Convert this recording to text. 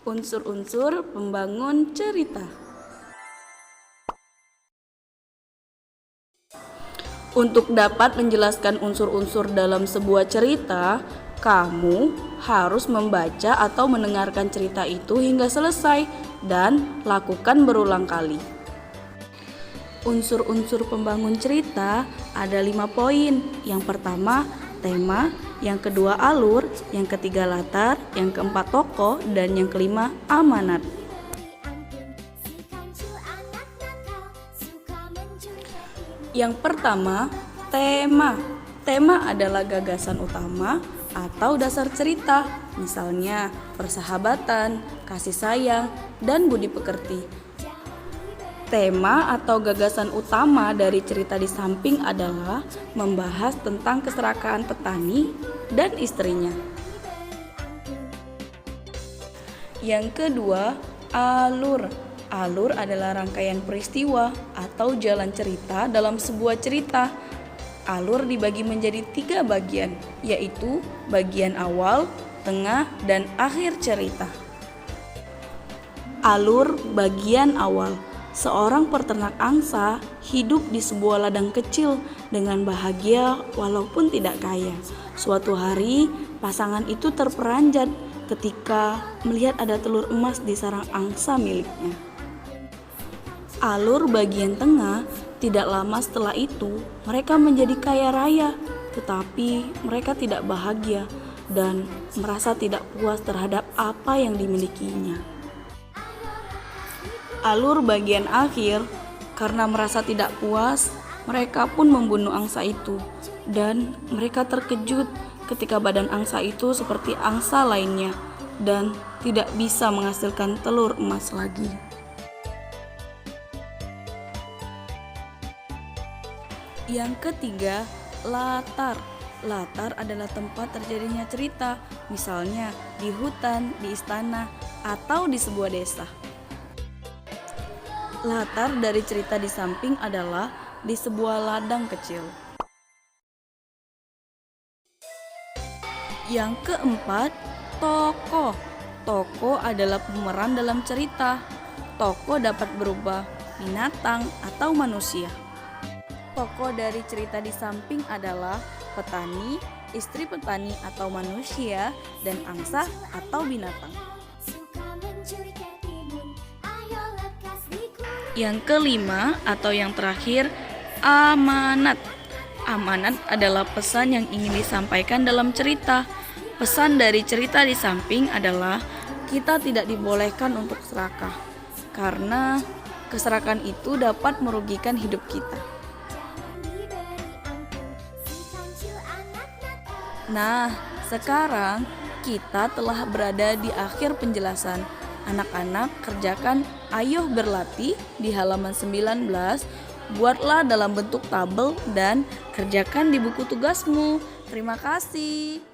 Unsur-unsur pembangun cerita. Untuk dapat menjelaskan unsur-unsur dalam sebuah cerita, kamu harus membaca atau mendengarkan cerita itu hingga selesai dan lakukan berulang kali. Unsur-unsur pembangun cerita ada 5 poin. Yang pertama, tema. Yang kedua, alur. Yang ketiga, latar. Yang keempat, tokoh. Dan yang kelima, amanat. Yang pertama, tema. Tema adalah gagasan utama atau dasar cerita. Misalnya, persahabatan, kasih sayang, dan budi pekerti. Tema atau gagasan utama dari cerita di samping adalah membahas tentang keserakahan petani dan istrinya. Yang kedua, alur. Alur adalah rangkaian peristiwa atau jalan cerita dalam sebuah cerita. Alur dibagi menjadi 3 bagian, yaitu bagian awal, tengah, dan akhir cerita. Alur bagian awal. Seorang peternak angsa hidup di sebuah ladang kecil dengan bahagia walaupun tidak kaya. Suatu hari, pasangan itu terperanjat ketika melihat ada telur emas di sarang angsa miliknya. Alur bagian tengah, tidak lama setelah itu mereka menjadi kaya raya, tetapi mereka tidak bahagia dan merasa tidak puas terhadap apa yang dimilikinya. Alur bagian akhir, karena merasa tidak puas, mereka pun membunuh angsa itu dan mereka terkejut ketika badan angsa itu seperti angsa lainnya dan tidak bisa menghasilkan telur emas lagi. Yang ketiga, latar. Latar adalah tempat terjadinya cerita, misalnya di hutan, di istana, atau di sebuah desa. Latar dari cerita di samping adalah di sebuah ladang kecil. Yang keempat, tokoh. Tokoh adalah pemeran dalam cerita. Tokoh dapat berupa binatang atau manusia. Tokoh dari cerita di samping adalah petani, istri petani atau manusia, dan angsa atau binatang. Yang kelima atau yang terakhir, amanat. Amanat adalah pesan yang ingin disampaikan dalam cerita. Pesan dari cerita di samping adalah kita tidak dibolehkan untuk serakah, karena keserakan itu dapat merugikan hidup kita. Nah, sekarang kita telah berada di akhir penjelasan. Anak-anak, kerjakan Ayo Berlatih di halaman 19. Buatlah dalam bentuk tabel dan kerjakan di buku tugasmu. Terima kasih.